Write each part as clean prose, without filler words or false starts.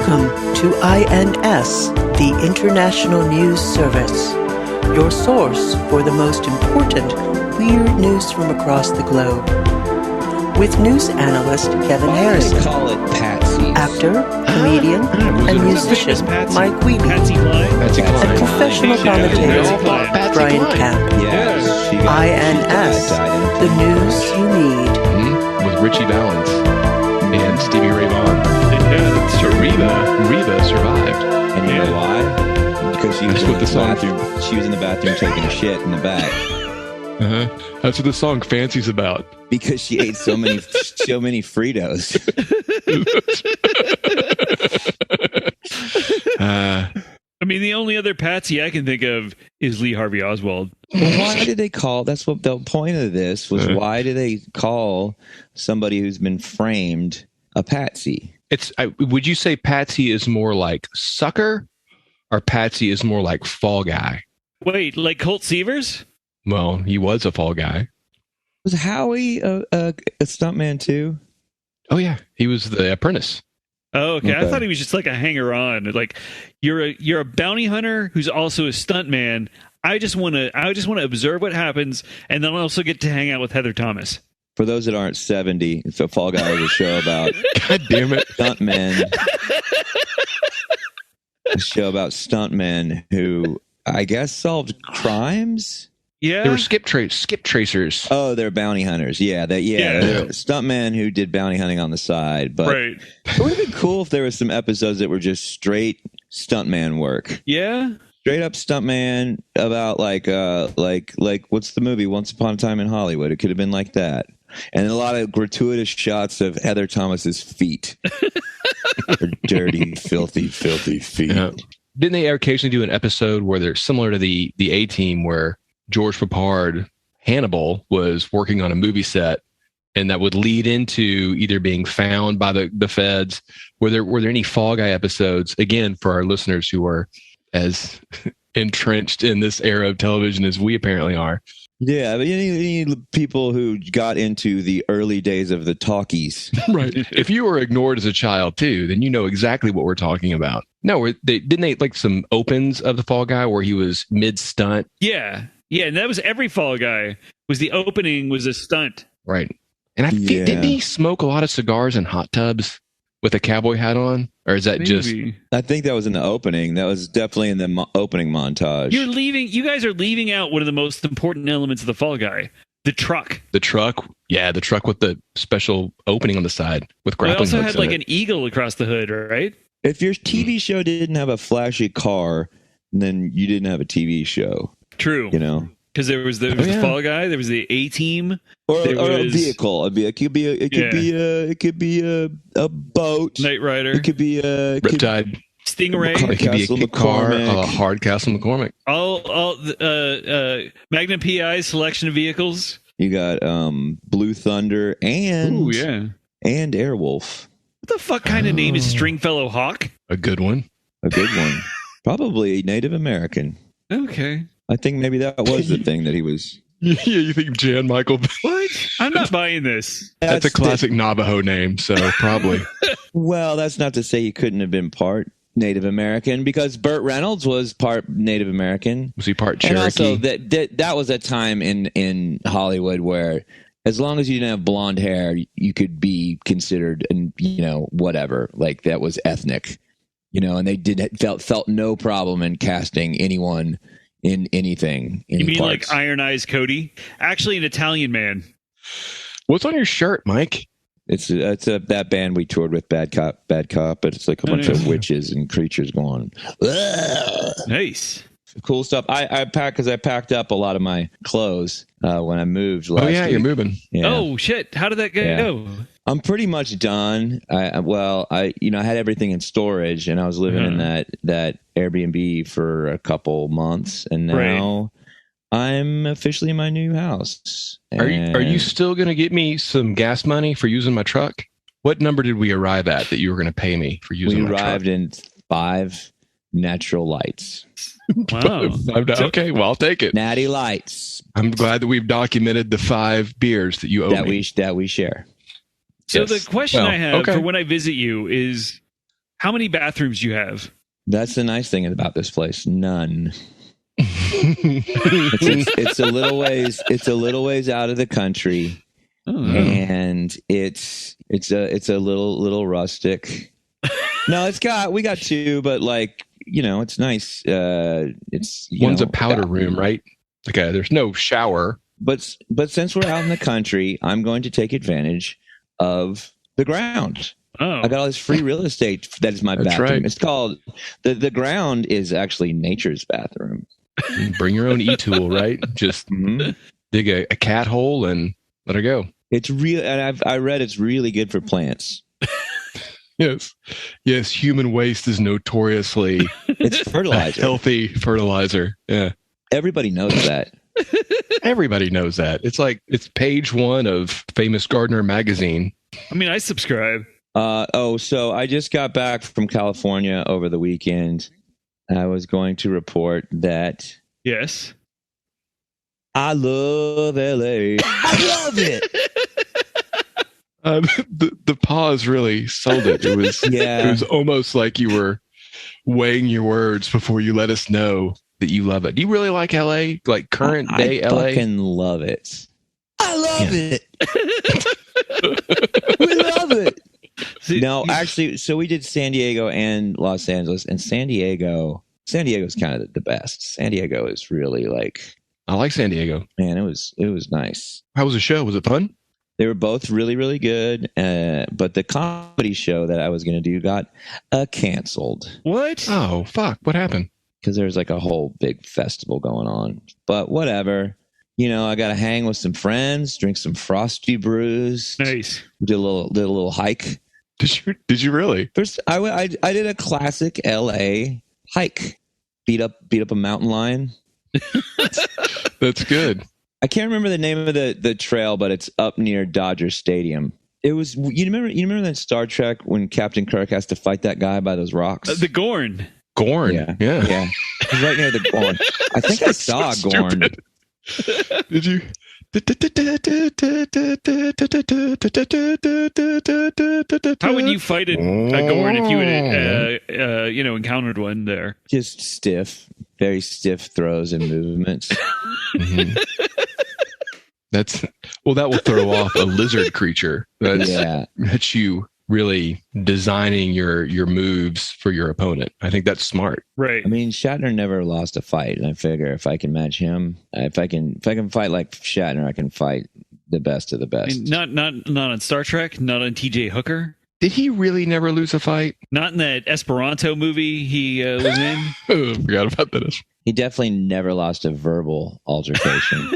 Welcome to INS, the International News Service, your source for the most important weird news from across the globe. With news analyst Kevin Harrison, call it Patsy, actor, comedian, and musician Mike Wiebe, and professional commentator Brian Camp. Yes, INS, the news you need. With Richie Valens and Stevie Ray Vaughan. So Reba survived. And you know why? Because she was in what the song. She was in the bathroom taking a shit in the back. That's what the song "Fancy's" about. Because she ate so many Fritos. I mean, the only other Patsy I can think of is Lee Harvey Oswald. Why did they call? That's what the point of this was. Why do they call somebody who's been framed a patsy? Would you say Patsy is more like sucker, or Patsy is more like fall guy? Wait, like Colt Seavers? Well, he was a fall guy. Was Howie a stuntman too? Oh yeah, he was the apprentice. Oh, okay. I thought he was just like a hanger-on. Like you're a bounty hunter who's also a stuntman. I just want to observe what happens, and then also get to hang out with Heather Thomas. For those that aren't 70, it's a Fall Guy is a show about God damn it, stuntmen. A show about stuntmen who I guess solved crimes. Yeah, they were skip tracers. Oh, they're bounty hunters. Yeah, they're stuntmen who did bounty hunting on the side. But right. It would have been cool if there was some episodes that were just straight stuntman work. Yeah, straight up stuntman about like what's the movie Once Upon a Time in Hollywood? It could have been like that, and a lot of gratuitous shots of Heather Thomas's feet, her dirty, filthy feet. Yeah. Didn't they occasionally do an episode where they're similar to the A-Team, where George Papard, Hannibal, was working on a movie set, and that would lead into either being found by the feds? Were there any Fall Guy episodes, again, for our listeners who are as entrenched in this era of television as we apparently are? Yeah, but any people who got into the early days of the talkies. Right. If you were ignored as a child too, then you know exactly what we're talking about. No, didn't they like some opens of the Fall Guy where he was mid-stunt? Yeah, and that was every Fall Guy. Was the opening was a stunt, right? And I think didn't he smoke a lot of cigars in hot tubs with a cowboy hat on, or is that just? I think that was in the opening. That was definitely in the opening montage. You guys are leaving out one of the most important elements of the Fall Guy: the truck. The truck, yeah, the truck with the special opening on the side with grappling hooks. It also had like an eagle across the hood, right? If your TV show didn't have a flashy car, then you didn't have a TV show. True. You know, because there was the Fall Guy, there was the A-Team, or a vehicle. It could be a boat, Knight Rider. It could be a Riptide, Stingray. It could be a car, Hardcastle McCormick. All Magnum PI's selection of vehicles. You got Blue Thunder and and Airwolf. What the fuck kind of name is Stringfellow Hawk? A good one. Probably Native American. Okay. I think maybe that was the thing that he was. Yeah, you think Jan Michael? What? I'm not buying this. That's a classic Navajo name, so probably. Well, that's not to say he couldn't have been part Native American, because Burt Reynolds was part Native American. Was he part Cherokee? And also, that was a time in Hollywood where, as long as you didn't have blonde hair, you could be considered, whatever. Like, that was ethnic, and they felt no problem in casting anyone in anything. You mean parts. Like Iron Eyes Cody? Actually, an Italian man. What's on your shirt, Mike? It's that band we toured with, Bad Cop, but it's like a bunch of witches and creatures going. Ugh. Nice. Cool stuff. I packed up a lot of my clothes when I moved last week. You're moving. Yeah. Oh shit! How did that go? I'm pretty much done. I had everything in storage, and I was living in that Airbnb for a couple months, and now I'm officially in my new house. Are you still going to get me some gas money for using my truck? What number did we arrive at that you were going to pay me for using my truck? We arrived in 5 natural lights. Wow. Okay, well, I'll take it. Natty Lights. I'm glad that we've documented the 5 beers that you owe me. That we share. So the question I have for when I visit you is, How many bathrooms do you have? That's the nice thing about this place. None. It's a little ways. It's a little ways out of the country, and it's a little rustic. No, we got two, but like it's nice. It's one's a powder room, right? Okay, there's no shower. But since we're out in the country, I'm going to take advantage of the ground. Oh, I got all this free real estate that is my bathroom. Right. It's called the ground is actually nature's bathroom. Bring your own e-tool, right? Just dig a cat hole and let her go. It's real, and I read it's really good for plants. Yes. Human waste is notoriously It's a fertilizer. healthy fertilizer. Yeah, Everybody knows that. everybody knows that. It's page 1 of Famous Gardener magazine. I mean, I subscribe. So I just got back from California over the weekend. I was going to report that Yes. I love LA. I love it. The pause really sold it. It was Yeah. It was almost like you were weighing your words before you let us know that you love it. Do you really like LA? Like current day I LA? fucking love it. I love it. We love it. See, No, actually, so we did San Diego and Los Angeles, and San Diego's kind of the best. San Diego is really like, I like San Diego. man, it was nice. How was the show? Was it fun? They were both really, really good, but the comedy show that I was going to do got canceled what? Oh, fuck. What happened? because there's like a whole big festival going on. But whatever. I got to hang with some friends, drink some frosty brews. Nice. We did a little hike. Did you really? First, I did a classic LA hike. Beat up a mountain lion. That's good. I can't remember the name of the trail, but it's up near Dodger Stadium. It was you remember that Star Trek when Captain Kirk has to fight that guy by those rocks? The Gorn. Gorn. Yeah. Yeah. It's right near the Gorn. I think I saw So Gorn. stupid. Did you? How would you fight a Gorn if you had, encountered one there? Just stiff, very stiff throws and movements. Mhm. That will throw off a lizard creature. That's you really designing your moves for your opponent. I think that's smart. Right. I mean, Shatner never lost a fight, and I figure if I can match him, if I can fight like Shatner, I can fight the best of the I best. mean, not on Star Trek, not on TJ Hooker, Did he really never lose a fight? not in that Esperanto movie he was in. Oh, forgot about that. He definitely never lost a verbal altercation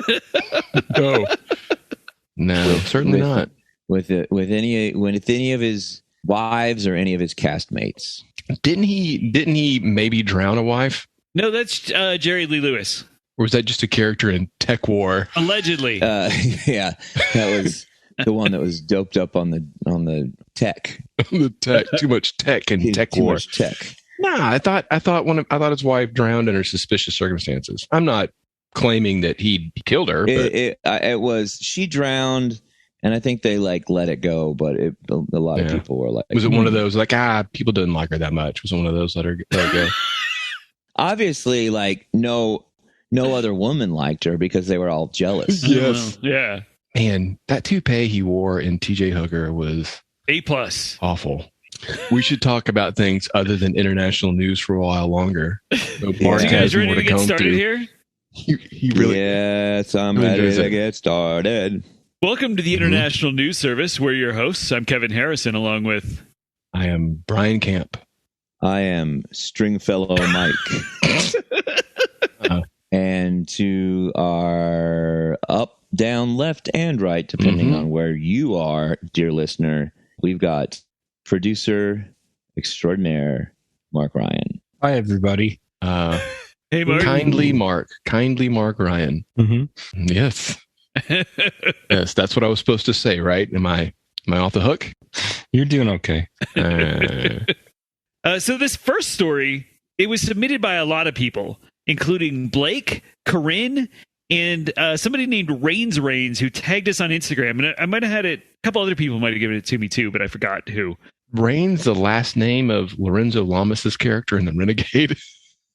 No, certainly with- not. with any of his wives or any of his castmates. Didn't he maybe drown a wife? No, that's Jerry Lee Lewis. Or was that just a character in Tech War? Allegedly. Yeah, that was the one that was doped up on the tech. The tech, too much tech in Tech Too War. much tech. Nah, I thought his wife drowned under suspicious circumstances. I'm not claiming that he killed her, but It was she drowned, and I think they like let it go, but a lot of Yeah. people were like, was it one of those like people didn't like her that much? Was it one of those let her go? obviously like no other woman liked her because they were all jealous. Yes. Yeah. Man, that toupee he wore in TJ Hooker was A+. awful. We should talk about things other than international news for a while longer. So Yeah. Mark So you has guys ready more to get comb started through. here? He really Yes, I'm Really ready enjoys to it. get started. Welcome to the International News Service. We're your hosts. I'm Kevin Harrison, along with... I am Brian Camp. I am Stringfellow Mike. And to our up, down, left, and right, depending on where you are, dear listener, we've got producer extraordinaire Mark Ryan. Hi, everybody. Hey, Mark. Kindly Mark Ryan. Mm-hmm. Yes. Yes, that's what I was supposed to say, right? Am I off the hook? You're doing okay. So this first story, it was submitted by a lot of people, including Blake, Corinne, and somebody named Rains, who tagged us on Instagram. And I might have had it. A couple other people might have given it to me too, but I forgot who. Rain's the last name of Lorenzo Lamas' character in The Renegade?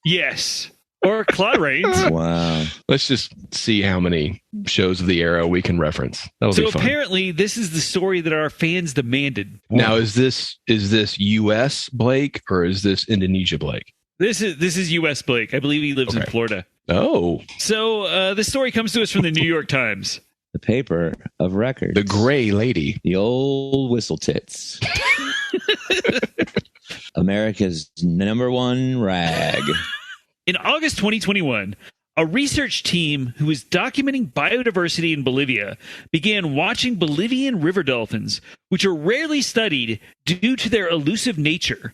Yes. Or Claude Rains. Wow. Let's just see how many shows of the era we can reference. That'll So be fun. apparently, this is the story that our fans demanded. Now, is this U.S. Blake or is this Indonesia Blake? This is U.S. Blake. I believe he lives in Okay. Florida. Oh, So this story comes to us from the New York Times. The paper of record. the gray lady. The old whistle tits. America's number one rag. In August 2021, a research team who was documenting biodiversity in Bolivia began watching Bolivian river dolphins, which are rarely studied due to their elusive nature.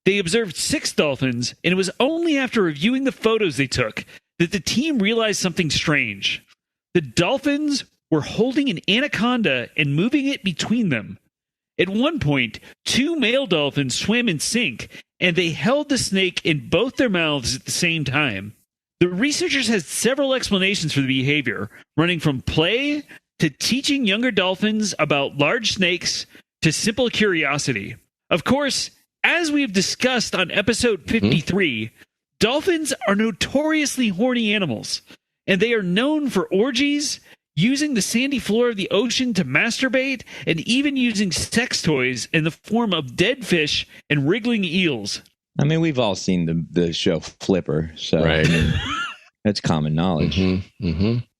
They observed 6 dolphins, and it was only after reviewing the photos they took that the team realized something strange. The dolphins were holding an anaconda and moving it between them. At one point, 2 male dolphins swam in sync, and they held the snake in both their mouths at the same time. The researchers had several explanations for the behavior, running from play to teaching younger dolphins about large snakes to simple curiosity. Of course, as we've discussed on episode 53, dolphins are notoriously horny animals, and they are known for orgies, using the sandy floor of the ocean to masturbate, and even using sex toys in the form of dead fish and wriggling eels. I mean, we've all seen the show Flipper, so Right. I mean, that's common knowledge.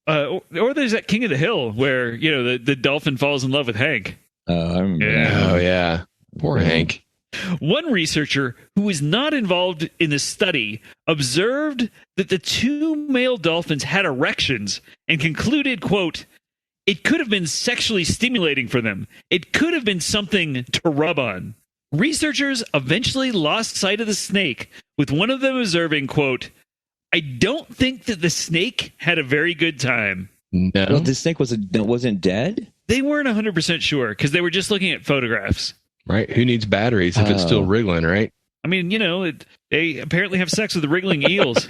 Or there's that King of the Hill where, you know, the dolphin falls in love with Hank. I remember Yeah. that. Oh, yeah. Poor Hank. One researcher who was not involved in the study observed that the 2 male dolphins had erections and concluded, quote, "It could have been sexually stimulating for them. It could have been something to rub on." Researchers eventually lost sight of the snake, with one of them observing, quote, "I don't think that the snake had a very good time." No. Well, the snake wasn't dead? They weren't 100% sure because they were just looking at photographs. Right? Who needs batteries if it's still Oh. wriggling, right? I mean, you know, they apparently have sex with the wriggling eels.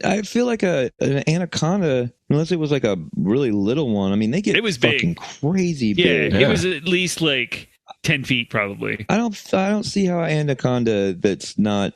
I feel like an anaconda, unless it was like a really little one. I mean, they get It was big. fucking crazy Yeah, big. it was at least like 10 feet probably. I don't see how an anaconda that's not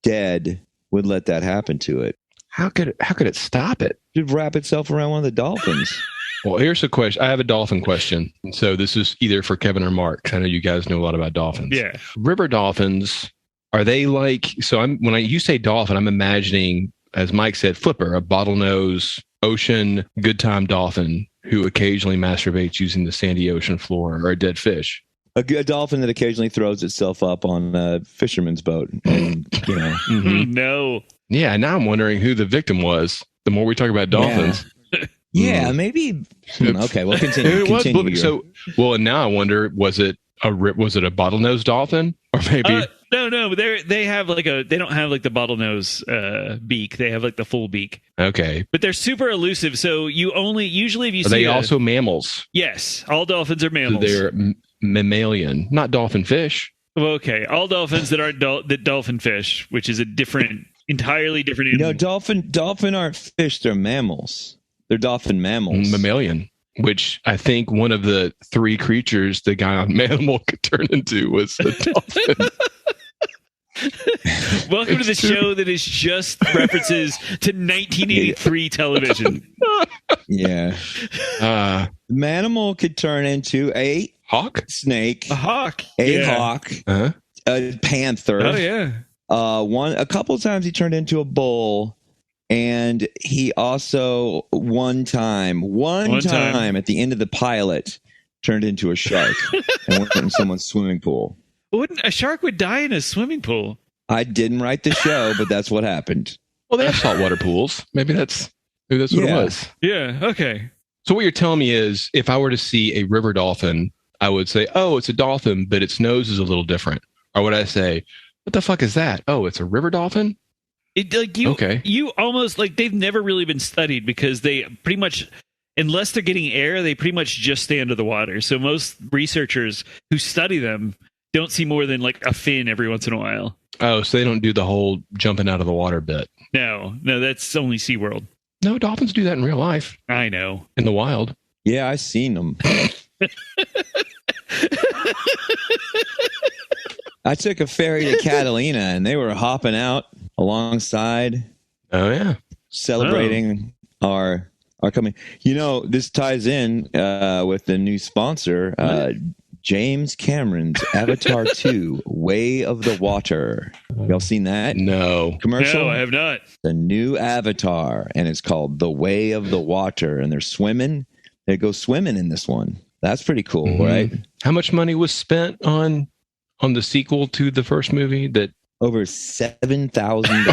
dead would let that happen to it. How could it stop it? It'd wrap itself around one of the dolphins. Well, here's a question. I have a dolphin question. So this is either for Kevin or Mark, 'cause I know you guys know a lot about dolphins. Yeah. River dolphins, are they like, so you say dolphin, I'm imagining, as Mike said, Flipper, a bottlenose ocean good time dolphin who occasionally masturbates using the sandy ocean floor, or a dead fish. A dolphin that occasionally throws itself up on a fisherman's boat. And, you know. Mhm. No. Yeah, now I'm wondering who the victim was. The more we talk about dolphins. Yeah, maybe. Okay, well, continue. It was, continue your- well, and now I wonder, was it a bottlenose dolphin, or maybe? No. They have like they don't have like the bottlenose beak. They have like the full beak. Okay, But they're super elusive. So usually if you are see they also mammals? yes, all dolphins are So mammals. they're mammalian, not dolphin fish. Okay, all dolphins that aren't that dolphin fish, which is a entirely different No, animal. dolphin aren't fish. They're mammals. They're dolphin mammals. Mammalian, which I think one of the 3 creatures the guy on Manimal could turn into was a dolphin. Welcome to the show that is just references to 1983 television. Yeah. Manimal could turn into a Hawk? snake, A hawk. a Yeah. hawk, Uh-huh. a panther. Oh yeah. A couple of times he turned into a bull, and he also one time at the end of the pilot turned into a shark and went in someone's swimming pool. A shark would die in a swimming pool. I didn't write the show, but that's what happened. Well, they have saltwater pools. Maybe that's what it Yeah. was. Yeah. Okay. So what you're telling me is, if I were to see a river dolphin, I would say, "Oh, it's a dolphin, but its nose is a little different." Or would I say, "What the fuck is that? Oh, it's a river dolphin." You almost like they've never really been studied because they pretty much, unless they're getting air, they pretty much just stay under the water. So most researchers who study them don't see more than like a fin every once in a while. Oh, so they don't do the whole jumping out of the water bit. No, that's only SeaWorld. No, dolphins do that in real life, I know. in the wild. Yeah, I seen them. I took a ferry to Catalina, and they were hopping out alongside, Oh yeah. celebrating our coming. This ties in with the new sponsor, James Cameron's Avatar 2, Way of the Water. Y'all seen that No. commercial? No, I have not. The new Avatar, and it's called The Way of the Water, and they're swimming. They go swimming in this one. That's pretty cool, Mhm. right? How much money was spent on the sequel to the first movie? That Over $7,000.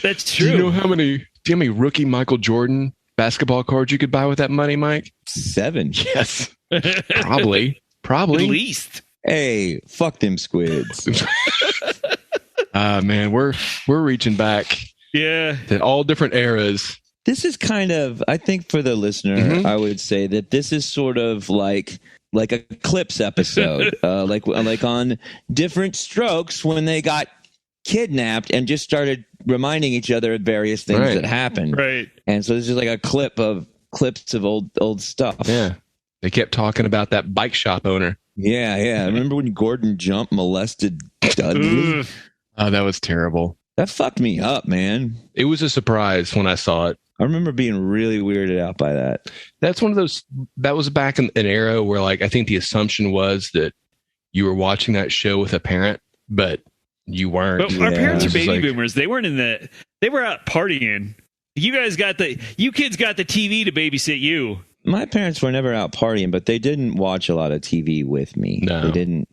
That's do you know true. how many rookie Michael Jordan basketball cards you could buy with that money, Mike? 7. Yes. Probably. At least. Hey, fuck them squids. Man, we're reaching back Yeah. to all different eras. This is kind of, I think for the listener, Mhm. I would say that this is sort of like a Clips episode, like on Different Strokes when they got kidnapped and just started reminding each other of various things Right. that happened. Right. And so this is like a clips of old stuff. Yeah. They kept talking about that bike shop owner. Yeah. Remember when Gordon Jump molested Dudley? Ugh. Oh, that was terrible. That fucked me up, man. It was a surprise when I saw it. I remember being really weirded out by that. That's one of those, that was back in an era where, like, I think the assumption was that you were watching that show with a parent, but you weren't. But our parents are It's just baby like- boomers. They weren't they were out partying. You kids got the TV to babysit you. My parents were never out partying, but they didn't watch a lot of TV with me. No. They didn't.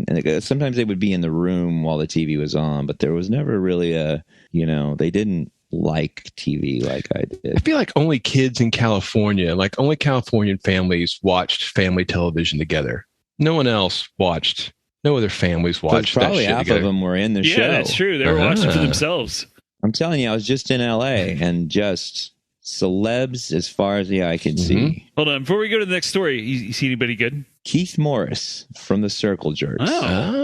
And sometimes they would be in the room while the TV was on, but there was never really they didn't like TV like I I did. feel like only kids in California, like only Californian families watched family television together. No one else watched. No other families So watched that probably shit half together. of them were in the Yeah, show. that's true. They were watching for themselves. I'm telling you, I was just in LA and just celebs as far as the eye can see. Hold on. Before we go to the next story, you see anybody good? Keith Morris from the Circle Jerks.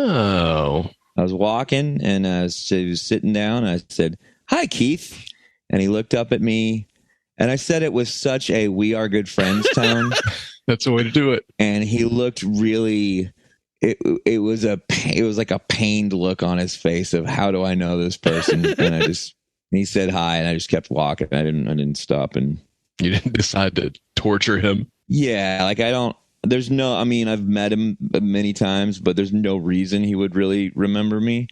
Oh. I was walking and he was sitting down and I said, "Hi, Keith." And he looked up at me and I said it with such a "we are good friends" tone. That's the way to do it. And he looked really, it was like a pained look on his face of, how do I know this person? And he said hi and I just kept walking. I didn't stop. And You didn't decide to torture him. yeah, like I've met him many times, but there's no reason he would really remember me.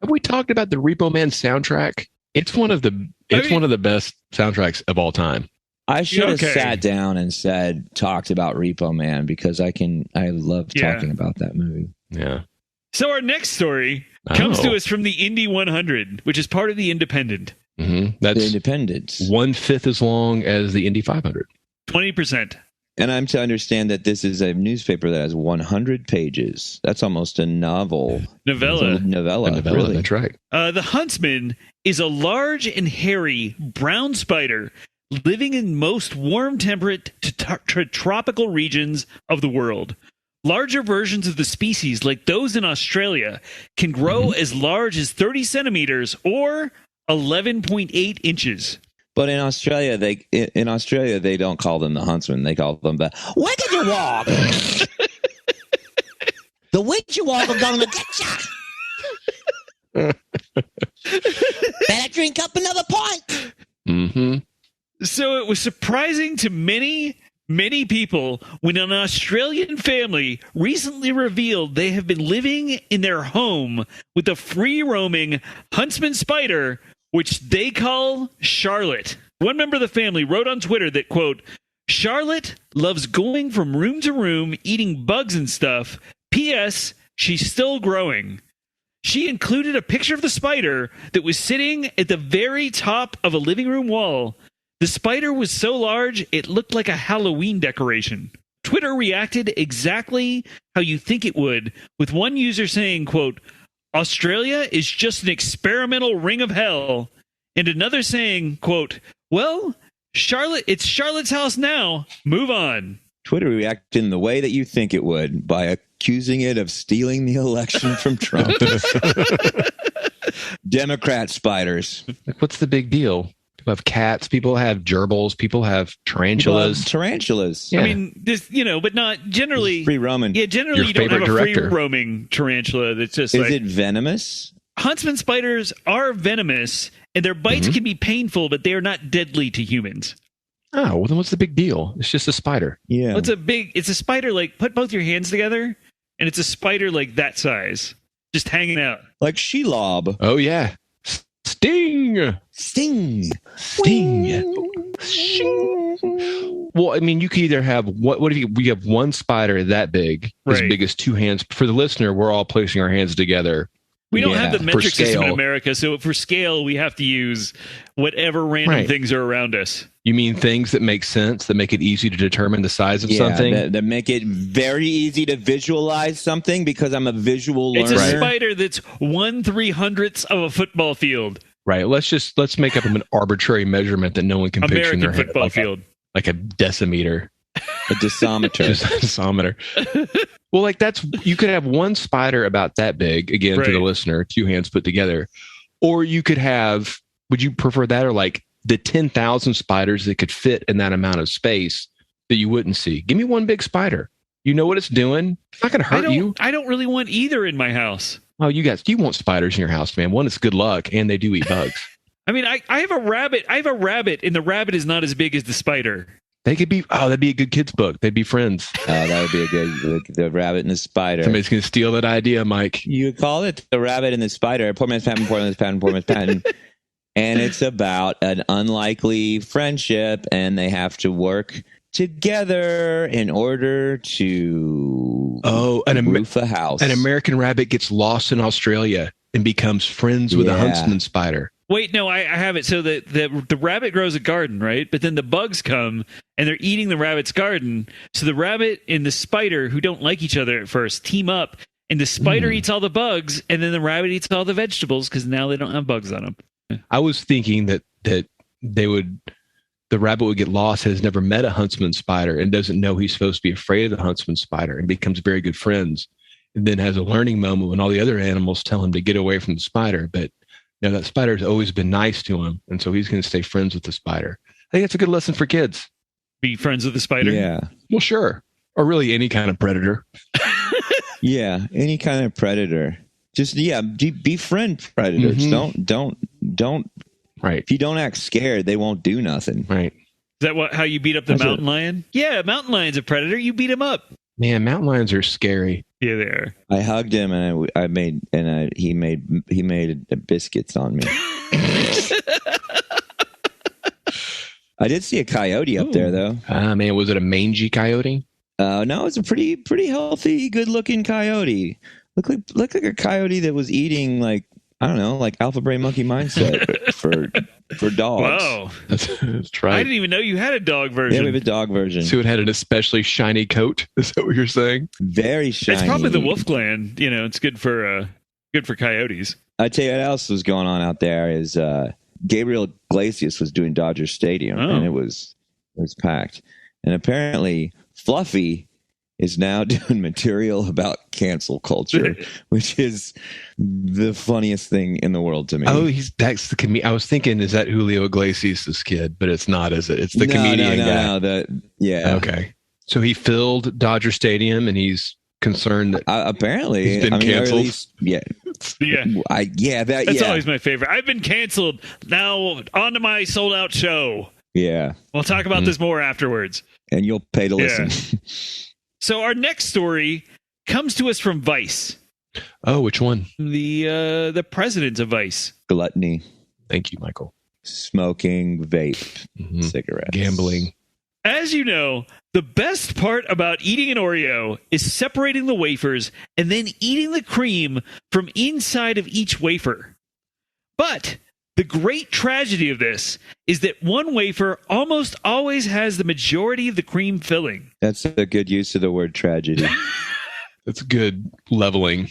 Have we talked about the Repo Man soundtrack? It's one of the best soundtracks of all time. I should have Okay. sat down and talked about Repo Man because I love Yeah. talking about that movie. Yeah. So our next story comes Oh. to us from the Indy 100, which is part of the Independent. Mm-hmm. The That's Independence. 1/5 as long as the Indy 500. 20%. And I'm to understand that this is a newspaper that has 100 pages. That's almost a novel. Novella. It's a novella, really. That's right. The huntsman is a large and hairy brown spider living in most warm temperate to tropical regions of the world. Larger versions of the species, like those in Australia, can grow as large as 30 centimeters or 11.8 inches. But in Australia, they don't call them the huntsman. They call them the wicked walk. The wicked walk are going to get you. Better drink up another pint. Mm-hmm. So it was surprising to many people when an Australian family recently revealed they have been living in their home with a free-roaming huntsman spider, which they call Charlotte. One member of the family wrote on Twitter that, quote, "Charlotte loves going from room to room, eating bugs and stuff. P.S. She's still growing." She included a picture of the spider that was sitting at the very top of a living room wall. The spider was so large, it looked like a Halloween decoration. Twitter reacted exactly how you think it would, with one user saying, quote, "Australia is just an experimental ring of hell," and another saying, quote, "Well, it's Charlotte's house now. Move on." Twitter reacted in the way that you think it would, by accusing it of stealing the election from Trump. Democrat spiders. Like, what's the big deal? People have cats. People have gerbils. People have tarantulas. Tarantulas. Yeah. I mean, this, but not generally. Free roaming. Yeah, generally Your you don't have a favorite free director. roaming tarantula that's just Is like. it venomous? Huntsman spiders are venomous, and their bites Mhm. can be painful, but they are not deadly to humans. Oh, well, then what's the big deal? It's just a spider. Yeah. Well, it's a spider, like, put both your hands together, and it's a spider like that size, just hanging out. Like Shelob. Oh, yeah. Sting. Sting. Sting. Well, I mean, you could either have what if we have one spider that big, as Right. big as two hands. For the listener, we're all placing our hands together. We don't Yeah, have the metric system in scale. America, so for scale, we have to use whatever random Right. things are around us. You mean things that make sense, that make it easy to determine the size of something? That make it very easy to visualize something because I'm a visual It's learner. a spider that's 1/300th of a football field. Right. Let's make up an arbitrary measurement that no one can picture in American their head, football like field. like a decimeter. A decimeter. Just a decimeter. Well, like you could have one spider about that big, again, to the Right. listener, two hands put together. Or you could have, would you prefer that or like the 10,000 spiders that could fit in that amount of space that you wouldn't see? Give me one big spider. You know what it's doing. It's not going to hurt you. I don't really want either in my house. Oh, you want spiders in your house, man. One, it's good luck, and they do eat bugs. I mean, I have a rabbit. I have a rabbit, and the rabbit is not as big as the spider. They could be, that'd be a good kid's book. They'd be friends. That would be a good. The rabbit and the spider. Somebody's going to steal that idea, Mike. You call it the rabbit and the spider. Poor man's patent, poor man's patent, poor man's patent. And it's about an unlikely friendship, and they have to work together in order to roof a house. An American rabbit gets lost in Australia and becomes friends with a Yeah. huntsman spider. Wait, no, I have it. So the rabbit grows a garden, right? But then the bugs come and they're eating the rabbit's garden. So the rabbit and the spider, who don't like each other at first, team up, and the spider eats all the bugs, and then the rabbit eats all the vegetables because now they don't have bugs on them. I was thinking that the rabbit would get lost, has never met a huntsman spider, and doesn't know he's supposed to be afraid of the huntsman spider, and becomes very good friends, and then has a learning moment when all the other animals tell him to get away from the spider. But that spider's always been nice to him, and so he's going to stay friends with the spider. I think that's a good lesson for kids. Be friends with the spider. Yeah. Well, sure. Or really any kind of predator. Yeah. Any kind of predator. Just, befriend predators. Mhm. Don't. Right. If you don't act scared, they won't do nothing. Right. Is that how you beat up the That's mountain lion? Yeah, mountain lion's a predator. You beat him up. Man, mountain lions are scary. Yeah, they are. I hugged him and he made biscuits on me. I did see a coyote up there though. Man, was it a mangy coyote? No, it's a pretty healthy, good-looking coyote. Looked like a coyote that was eating like Alpha Brain Monkey Mindset for dogs. Wow. That's right. I didn't even know you had a dog Yeah, version. we have a dog version. So it had an especially shiny coat. Is that what you're saying? Very shiny. It's probably the wolf gland. It's good for coyotes. I tell you what else was going on out there is Gabriel Iglesias was doing Dodger Stadium, and it was packed. And apparently, Fluffy is now doing material about cancel culture, which is the funniest thing in the world to me. Oh, that's the comedian. I was thinking, is that Julio Iglesias' kid? But it's not, is it? It's the comedian guy. Yeah. Okay. So he filled Dodger Stadium, and he's concerned that apparently he's been or at canceled. least- yeah. Yeah. That's That's always my favorite. I've been canceled. Now on to my sold out show. Yeah. We'll talk about this more afterwards. And you'll pay to Yeah. listen. So our next story comes to us from Vice, Oh, which one? the president of Vice. Gluttony, Thank you, Michael. smoking, vape, Mhm. cigarettes. Gambling. As you know, the best part about eating an Oreo is separating the wafers and then eating the cream from inside of each wafer. But the great tragedy of this is that one wafer almost always has the majority of the cream filling. That's a good use of the word tragedy. That's good leveling.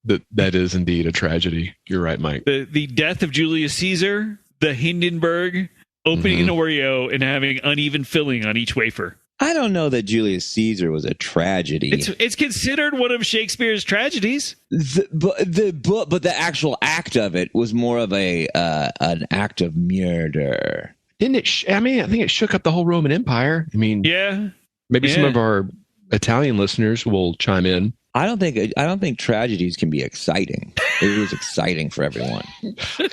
That is indeed a tragedy. You're right, Mike. The death of Julius Caesar, the Hindenburg, opening an Oreo and having uneven filling on each wafer. I don't know that Julius Caesar was a tragedy. It's considered one of Shakespeare's tragedies. But the actual act of it was more of an act of murder. Didn't it? I think it shook up the whole Roman Empire. I mean, Yeah. maybe some of our Italian listeners will chime in. I don't think tragedies can be exciting. It was exciting for everyone.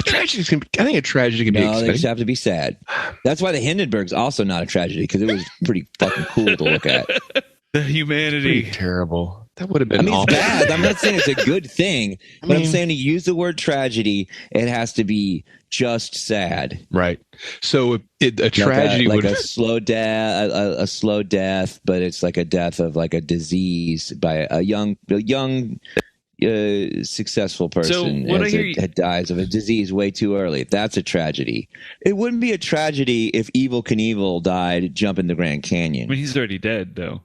Tragedies can. I think a tragedy can be No, they exciting. just have to be sad. That's why the Hindenburg's also not a tragedy, because it was pretty fucking cool to look at. The humanity. Pretty terrible. That would have been I mean, awful. it's bad. I'm not saying it's a good thing, but I'm saying to use the word tragedy, it has to be just sad. Right. So a tragedy like would a slow death, a slow death, but it's like a death of like a disease by a young successful person what I hear that dies of a disease way too early. That's a tragedy. It wouldn't be a tragedy if Evel Knievel died jumping the Grand I Canyon. mean, he's already dead, though.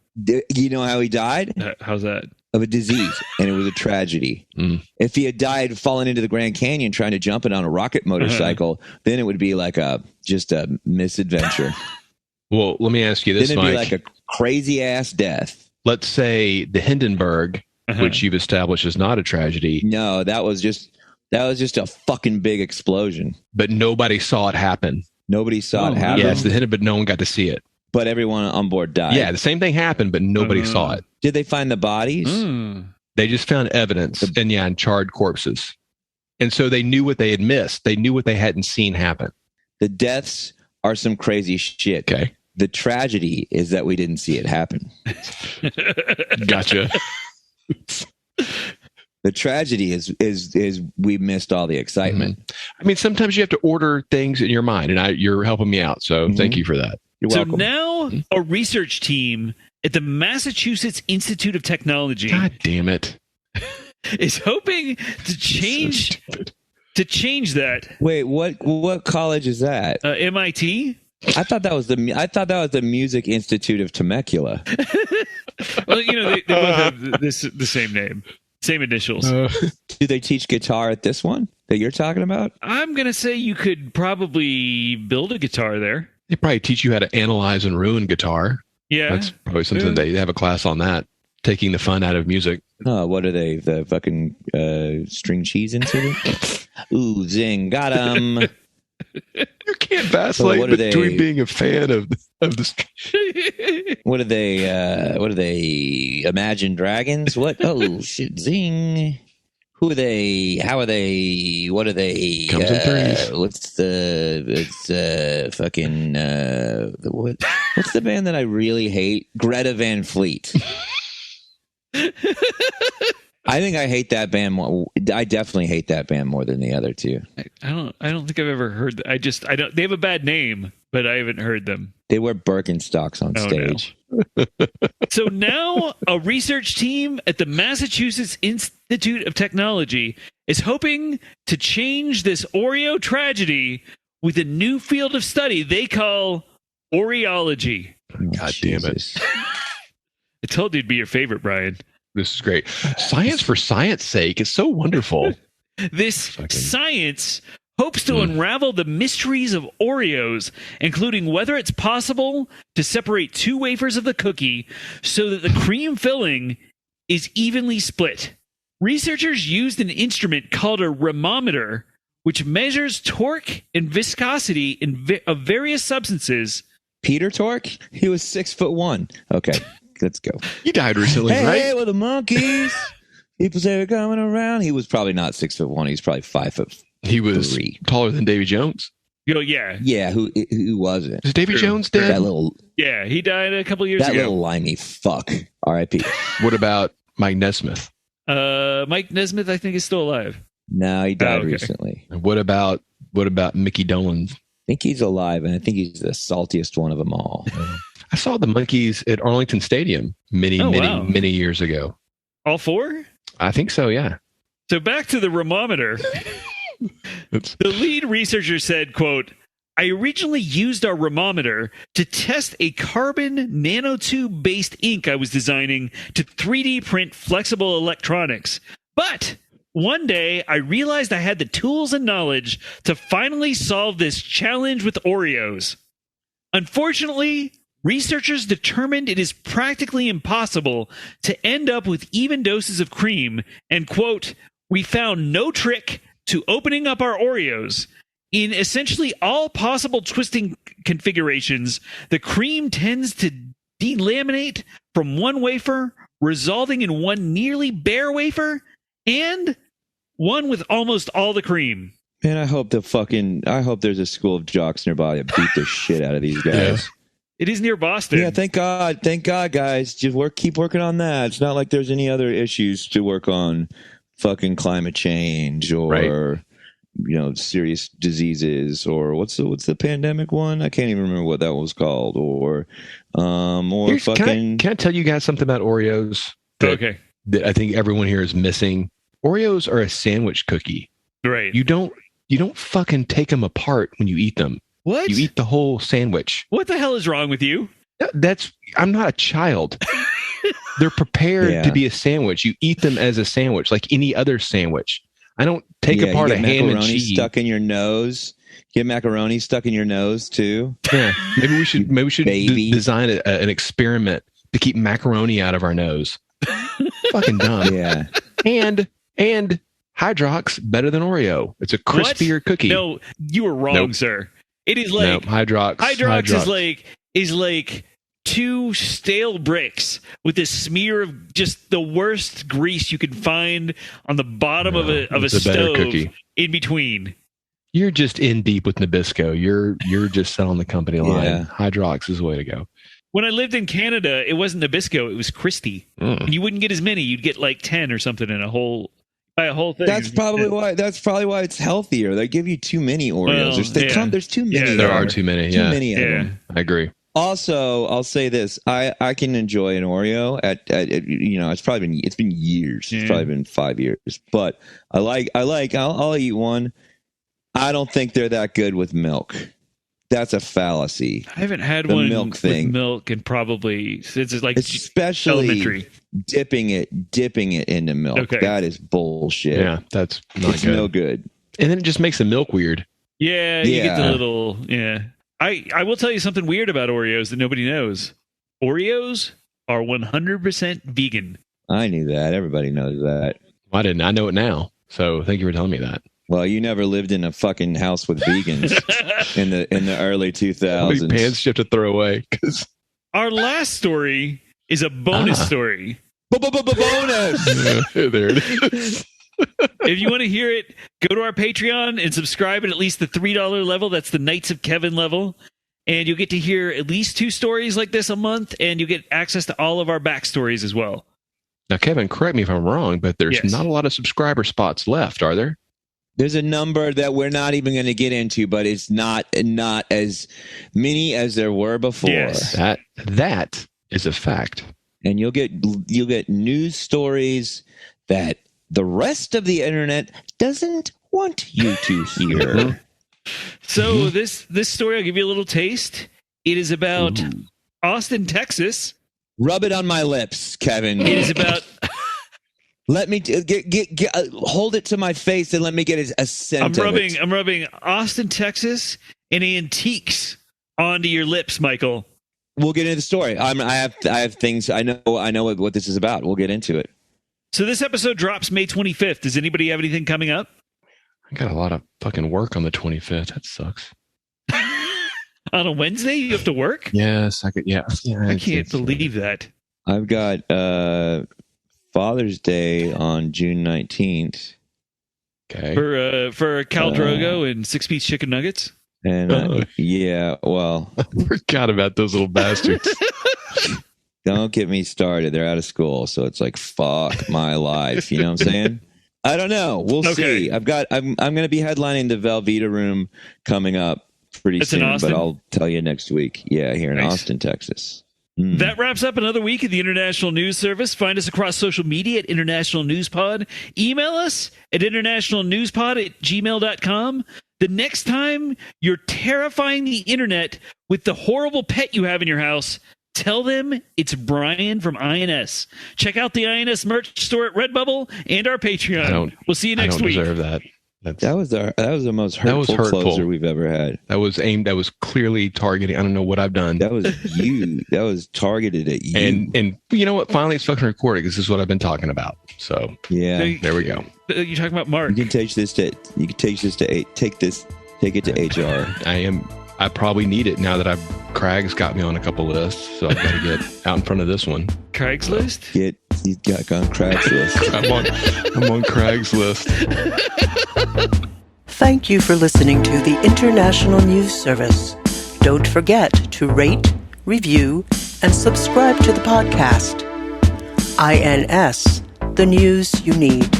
You know how he died? How's that? Of a disease, and it was a tragedy. If he had died falling into the Grand Canyon trying to jump it on a rocket motorcycle, then it would be like just a misadventure. Well, let me ask you this, Then it'd Mike. be like a crazy ass death. Let's say the Hindenburg, which you've established is not a tragedy, No, that was just a fucking big explosion. but nobody saw it happen. Nobody saw it happen, Yes, the Hindenburg, but no one got to see it. but everyone on board died. Yeah, the same thing happened, but nobody saw it. Did they find the bodies? They just found evidence and charred corpses. And so they knew what they had missed. They knew what they hadn't seen happen. The deaths are some crazy shit. Okay. The tragedy is that we didn't see it happen. Gotcha. The tragedy is we missed all the excitement. I mean, sometimes you have to order things in your mind, and you're helping me out. So thank you for that. You're So welcome. now a research team at the Massachusetts Institute of Technology God damn it. is hoping to change that. Wait, what college is that? MIT? I thought that was the Music Institute of Temecula. Well, they both have the same name, same initials. Do they teach guitar at this one that you're talking about? I'm going to say you could probably build a guitar there. They probably teach you how to analyze and ruin guitar. Yeah. That's probably something they have a class on that, taking the fun out of music. Oh, what are they? The fucking string cheese institute? Ooh, zing, got him. You can't vacillate what are between they? being a fan of the. What are they? Imagine Dragons? What? Oh shit, zing. Who are they? How are they? What are they? Comes in threes. What's the? It's fucking. What's the band that I really hate? Greta Van Fleet. I think I hate that band more. I definitely hate that band more than the other two. I don't think I've ever heard. I don't. They have a bad name, but I haven't heard them. They wear Birkenstocks on stage. So now a research team at the Massachusetts Institute of Technology is hoping to change this Oreo tragedy with a new field of study they call Oreology. God damn it. I told you it'd be your favorite, Brian. This is great. Science for science sake is so wonderful. This science hopes to unravel the mysteries of Oreos, including whether it's possible to separate two wafers of the cookie so that the cream filling is evenly split. Researchers used an instrument called a remometer, which measures torque and viscosity of various substances. Peter Tork? He was 6'1". Okay, let's go. He died recently, right? Hey, with the monkeys. People say we're coming around. He was probably not 6'1". He was probably 5'3". He was taller than Davy Jones. Yeah. Yeah, who wasn't? Is Davy Jones dead? Yeah, he died a couple years That ago. little limey fuck. R.I.P. What about Mike Nesmith? Mike Nesmith, I think, is still alive. No, he died okay. recently. And what about Mickey Dolenz? I think he's alive, and I think he's the saltiest one of them all. I saw the monkeys at Arlington Stadium many years ago. All four? I think so, yeah. So back to the remometer. The lead researcher said, quote, I originally used our remometer to test a carbon nanotube-based ink I was designing to 3D print flexible electronics. But one day, I realized I had the tools and knowledge to finally solve this challenge with Oreos. Unfortunately, researchers determined it is practically impossible to end up with even doses of cream, and, quote, we found no trick to opening up our Oreos. In essentially all possible twisting configurations, the cream tends to delaminate from one wafer, resulting in one nearly bare wafer and one with almost all the cream. Man, I hope there's a school of jocks nearby that beat the shit out of these guys. Yeah. It is near Boston. Yeah, thank God, guys. Just keep working on that. It's not like there's any other issues to work on, fucking climate change or serious diseases or what's the pandemic one? I can't even remember what that was called. Or Can I tell you guys something about Oreos? Okay. That I think everyone here is missing. Oreos are a sandwich cookie. Right. You don't fucking take them apart when you eat them. What? You eat the whole sandwich. What the hell is wrong with you? I'm not a child. They're prepared to be a sandwich. You eat them as a sandwich, like any other sandwich. I don't take apart a ham and cheese. Stuck in your nose. Get macaroni stuck in your nose too. Yeah, maybe we should design an experiment to keep macaroni out of our nose. Fucking dumb. Yeah. And Hydrox better than Oreo. It's a crispier cookie. No, you were wrong, sir. It is like Hydrox is like two stale bricks with a smear of just the worst grease you can find on the bottom of a stove cookie in between. You're just in deep with Nabisco. You're just selling the company line. Yeah. Hydrox is the way to go. When I lived in Canada, it wasn't Nabisco, it was Christie. And you wouldn't get as many. You'd get like 10 or something in a whole thing. That's probably why it's healthier. They give you too many Oreos. There's too many. Yeah, there are too many. Too many of them. I agree. Also, I'll say this: I can enjoy an Oreo at it's been years. Yeah. It's probably been 5 years, but I'll eat one. I don't think they're that good with milk. That's a fallacy. I haven't had the one milk with thing. milk and probably since it's like especially elementary. dipping it into milk. Okay. That is bullshit. Yeah, that's not it's good. no good. And then it just makes the milk weird. Yeah, you get the little I will tell you something weird about Oreos that nobody knows. Oreos are 100% vegan. I knew that. Everybody knows that. I didn't. I know it now. So thank you for telling me that. Well, you never lived in a fucking house with vegans in the early 2000s. How many pants you have to throw away? Our last story is a bonus story. Bonus. There it is. If you want to hear it, go to our Patreon and subscribe at least the $3 level. That's the Knights of Kevin level. And you'll get to hear at least 2 stories like this a month, and you'll get access to all of our backstories as well. Now, Kevin, correct me if I'm wrong, but there's not a lot of subscriber spots left, are there? There's a number that we're not even going to get into, but it's not as many as there were before. Yes. That is a fact. And you'll get news stories that the rest of the internet doesn't want you to hear. So this story, I'll give you a little taste. It is about Austin, Texas. Rub it on my lips, Kevin. It is about... Let me hold it to my face and let me get a scent of it. I'm rubbing Austin, Texas, and antiques onto your lips, Michael. We'll get into the story. I have things. I know what this is about. We'll get into it. So this episode drops May 25th. Does anybody have anything coming up? I got a lot of fucking work on the 25th. That sucks. On a Wednesday, you have to work? Yes, I could. Yeah, I can't believe that. I've got Father's Day on June 19th. Okay. For Cal Drogo and 6-piece chicken nuggets? And yeah, well, I forgot about those little bastards. Don't get me started. They're out of school, so it's like fuck my life. You know what I'm saying? I don't know. We'll see. I'm going to be headlining the Velveeta Room coming up pretty soon, but I'll tell you next week. Yeah, here in Austin, Texas. That wraps up another week of the International News Service. Find us across social media at International News Pod. Email us at internationalnewspod@gmail.com. The next time you're terrifying the internet with the horrible pet you have in your house, tell them it's Brian from INS. Check out the INS merch store at Redbubble and our Patreon. We'll see you next week. I don't deserve that. That was the most hurtful closer we've ever had. That was clearly targeting. I don't know what I've done. That was you. That was targeted at you. And you know what? Finally, it's fucking recording. This is what I've been talking about. So yeah, there we go. You're talking about Mark. You can take this to HR. I probably need it now that Craig's got me on a couple lists, so I've got to get out in front of this one. Craigslist? He's got on Craigslist. I'm on Craig's list. Thank you for listening to the International News Service. Don't forget to rate, review, and subscribe to the podcast. INS, the news you need.